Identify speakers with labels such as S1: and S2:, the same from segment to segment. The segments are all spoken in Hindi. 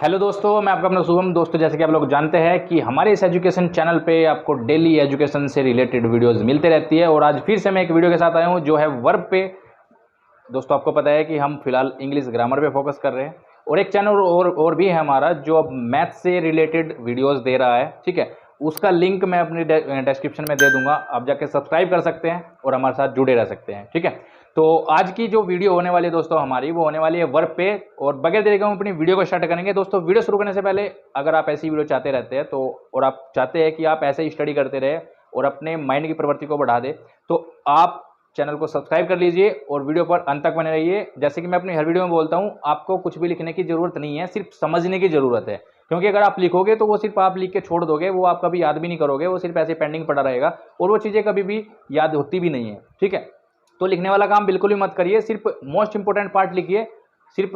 S1: हेलो दोस्तों, मैं आपका अपना शुभम। दोस्तों, जैसे कि आप लोग जानते हैं कि हमारे इस एजुकेशन चैनल पे आपको डेली एजुकेशन से रिलेटेड वीडियोस मिलते रहती है और आज फिर से मैं एक वीडियो के साथ आया हूं जो है वर्ब पे। दोस्तों, आपको पता है कि हम फिलहाल इंग्लिश ग्रामर पे फोकस कर रहे हैं और एक चैनल और भी है हमारा जो अब मैथ से रिलेटेड वीडियोस दे रहा है। ठीक है, उसका लिंक मैं अपनी डिस्क्रिप्शन में दे दूंगा, आप जाके सब्सक्राइब कर सकते हैं और हमारे साथ जुड़े रह सकते हैं। ठीक है, तो आज की जो वीडियो होने वाली है दोस्तों हमारी, वो होने वाली है वर्ब पे। और बगैर देरी के हम अपनी वीडियो को स्टार्ट करेंगे। दोस्तों, वीडियो शुरू करने से पहले अगर आप ऐसी वीडियो चाहते रहते हैं तो, और आप चाहते हैं कि आप ऐसे ही स्टडी करते रहे और अपने माइंड की प्रवृत्ति को बढ़ा दे, तो आप चैनल को सब्सक्राइब कर लीजिए और वीडियो पर अंत तक बने रहिए। जैसे कि मैं अपनी हर वीडियो में बोलता हूं, आपको कुछ भी लिखने की जरूरत नहीं है, सिर्फ समझने की जरूरत है। क्योंकि अगर आप लिखोगे तो वो सिर्फ आप लिख के छोड़ दोगे, वो आप कभी याद भी नहीं करोगे, वो सिर्फ ऐसे पेंडिंग पड़ा रहेगा और वो चीज़ें कभी भी याद होती भी नहीं है। ठीक है, तो लिखने वाला काम बिल्कुल भी मत करिए, सिर्फ मोस्ट इंपोर्टेंट पार्ट लिखिए, सिर्फ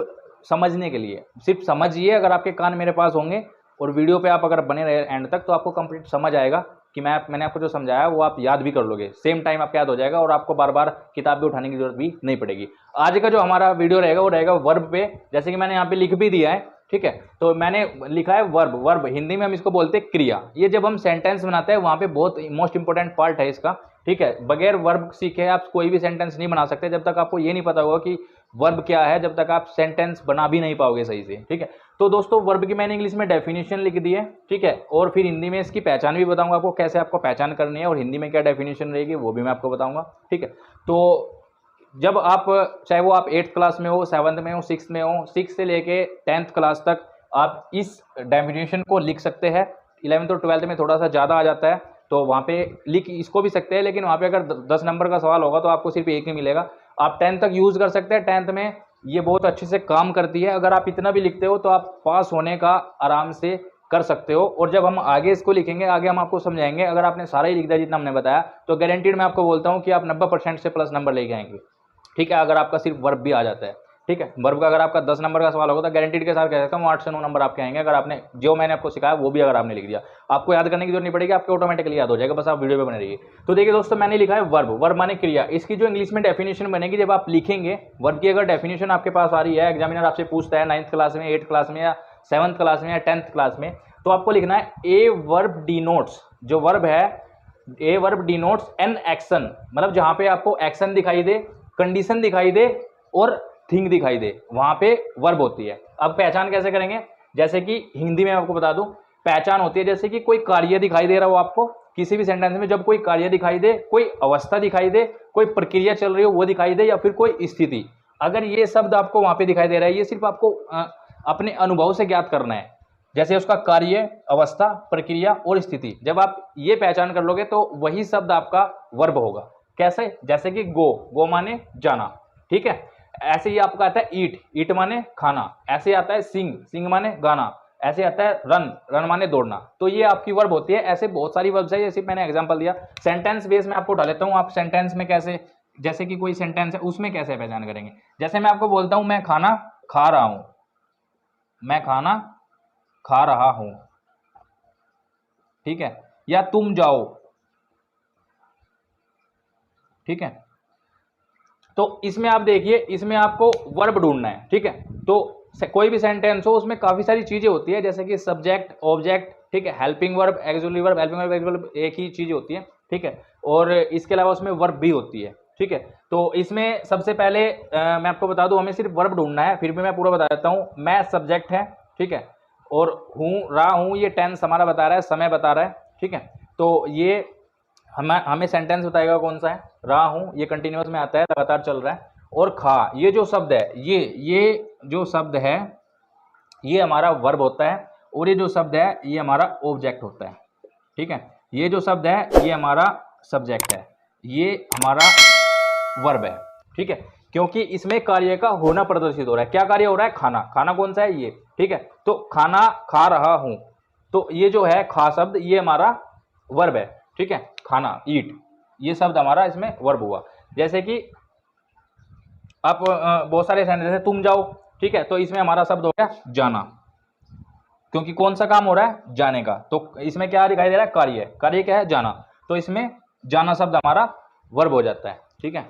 S1: समझने के लिए। सिर्फ समझिए, अगर आपके कान मेरे पास होंगे और वीडियो पे आप अगर बने रहे एंड तक तो आपको कंप्लीट समझ आएगा कि मैंने आपको जो समझाया वो आप याद भी कर लोगे, सेम टाइम आपको याद हो जाएगा और आपको बार बार किताब भी उठाने की जरूरत भी नहीं पड़ेगी। आज का जो हमारा वीडियो रहेगा वो रहेगा वर्ब पे, जैसे कि मैंने यहाँ पे लिख भी दिया है। ठीक है, तो मैंने लिखा है वर्ब। वर्ब हिंदी में हम इसको बोलते हैं क्रिया। ये जब हम सेंटेंस बनाते हैं वहां पे बहुत मोस्ट इंपोर्टेंट पार्ट है इसका। ठीक है, बगैर वर्ब सीखे आप कोई भी सेंटेंस नहीं बना सकते। जब तक आपको ये नहीं पता होगा कि वर्ब क्या है, जब तक आप सेंटेंस बना भी नहीं पाओगे सही से। ठीक है, तो दोस्तों वर्ब की मैंने इंग्लिश में डेफिनेशन लिख दी है। ठीक है, और फिर हिंदी में इसकी पहचान भी बताऊंगा आपको, कैसे आपको पहचान करनी है और हिंदी में क्या डेफिनेशन रहेगी वो भी मैं आपको बताऊंगा। ठीक है, तो जब आप, चाहे वो आप 8th क्लास में हो, 7th में हो, 6th में हो, 6 से लेके 10th क्लास तक आप इस डेफिनेशन को लिख सकते हैं। 11th और 12th में थोड़ा सा ज़्यादा आ जाता है तो वहाँ पे लिख इसको भी सकते हैं, लेकिन वहाँ पे अगर 10 नंबर का सवाल होगा तो आपको सिर्फ एक ही मिलेगा। आप 10th तक यूज़ कर सकते हैं। 10th में ये बहुत अच्छे से काम करती है। अगर आप इतना भी लिखते हो तो आप पास होने का आराम से कर सकते हो। और जब हम आगे इसको लिखेंगे, आगे हम आपको समझाएंगे, अगर आपने सारा ही लिख दिया जितना हमने बताया तो गारंटीड मैं आपको बोलता हूँ कि आप 90% से प्लस नंबर लेके आएंगे। ठीक है, अगर आपका सिर्फ वर्ब भी आ जाता है। ठीक है, वर्ब का अगर आपका 10 नंबर का सवाल होगा तो गारंटीड के साथ कह सकता हूँ 8 से 9 नंबर आपके आएंगे। अगर आपने जो मैंने आपको सिखाया वो भी अगर आपने लिख दिया, आपको याद करने की जरूरत नहीं पड़ेगी, आपको ऑटोमेटिकली याद हो जाएगा, बस आप वीडियो पे बने रहिए। तो देखिए दोस्तों, मैंने लिखा है वर्ब। वर्ब माने क्रिया। इसकी जो इंग्लिश में डेफिनेशन बनेगी, जब आप लिखेंगे वर्ब की, अगर डेफिनेशन आपके पास आ रही है, एग्जामिनर आपसे पूछता है 9th क्लास में, 8th क्लास में या 7th क्लास में या 10th क्लास में, तो आपको लिखना है ए वर्ब डिनोट्स। जो वर्ब है, a verb denotes an action, मतलब जहां पे आपको एक्शन दिखाई दे, कंडीशन दिखाई दे और थिंग दिखाई दे, वहां पे वर्ब होती है। अब पहचान कैसे करेंगे, जैसे कि हिंदी में आपको बता दूं, पहचान होती है जैसे कि कोई कार्य दिखाई दे रहा हो आपको किसी भी सेंटेंस में, जब कोई कार्य दिखाई दे, कोई अवस्था दिखाई दे, कोई प्रक्रिया चल रही हो वो दिखाई दे, या फिर कोई स्थिति, अगर ये शब्द आपको वहां पे दिखाई दे रहा है, ये सिर्फ आपको अपने अनुभव से ज्ञात करना है। जैसे उसका कार्य, अवस्था, प्रक्रिया और स्थिति, जब आप ये पहचान कर लोगे तो वही शब्द आपका वर्ब होगा। कैसे, जैसे कि गो, गो माने जाना। ठीक है, ऐसे ही आपका आता है ईट, ईट माने खाना। ऐसे आता है सिंग, सिंग माने गाना। ऐसे आता है रन, रन माने दौड़ना। तो ये आपकी वर्ब होती है। ऐसे बहुत सारी वर्ब्स है, ये सिर्फ मैंने एग्जांपल दिया। सेंटेंस बेस में आपको उठा लेता हूँ। आप सेंटेंस में कैसे, जैसे कि कोई सेंटेंस है उसमें कैसे पहचान करेंगे, जैसे मैं आपको बोलता हूँ मैं खाना खा रहा हूं, मैं खाना खा रहा हूं। ठीक है, या तुम जाओ। ठीक है, तो इसमें आप देखिए, इसमें आपको वर्ब ढूंढना है। ठीक है, तो कोई भी सेंटेंस हो उसमें काफी सारी चीजें होती है, जैसे कि सब्जेक्ट, ऑब्जेक्ट, ठीक है, helping verb, exclusive verb, helping verb, exclusive verb, एक ही चीज होती है। ठीक है, और इसके अलावा उसमें वर्ब भी होती है। ठीक है, तो इसमें सबसे पहले मैं आपको बता दूं, हमें सिर्फ वर्ब ढूंढना है, फिर भी मैं पूरा बता देता हूं। मैं सब्जेक्ट है, ठीक है, और हूं, रहा हूं, ये टेंस हमारा बता रहा है, समय बता रहा है। ठीक है, तो ये हमें सेंटेंस बताएगा कौन सा है, रहा हूं, ये कंटिन्यूअस में आता है, लगातार चल रहा है। और खा, ये जो शब्द है, ये जो शब्द है ये हमारा वर्ब होता है, और ये जो शब्द है ये हमारा ऑब्जेक्ट होता है। ठीक है, ये जो शब्द है ये हमारा सब्जेक्ट है, ये हमारा वर्ब है। ठीक है, क्योंकि इसमें कार्य का होना प्रदर्शित हो रहा है। क्या कार्य हो रहा है, खाना। खाना कौन सा है, ये। ठीक है, तो खाना खा रहा हूं, तो ये जो है खा शब्द ये हमारा वर्ब है। ठीक है, खाना, ईट, ये शब्द हमारा इसमें वर्ब हुआ। जैसे कि आप बहुत सारे सेंटेंस है, तुम जाओ। ठीक है, तो इसमें हमारा शब्द हो गया जाना, क्योंकि कौन सा काम हो रहा है, जाने का। तो इसमें क्या दिखाई दे रहा है, कार्य। कार्य क्या है, जाना, तो इसमें जाना शब्द हमारा वर्ब हो जाता है। ठीक है,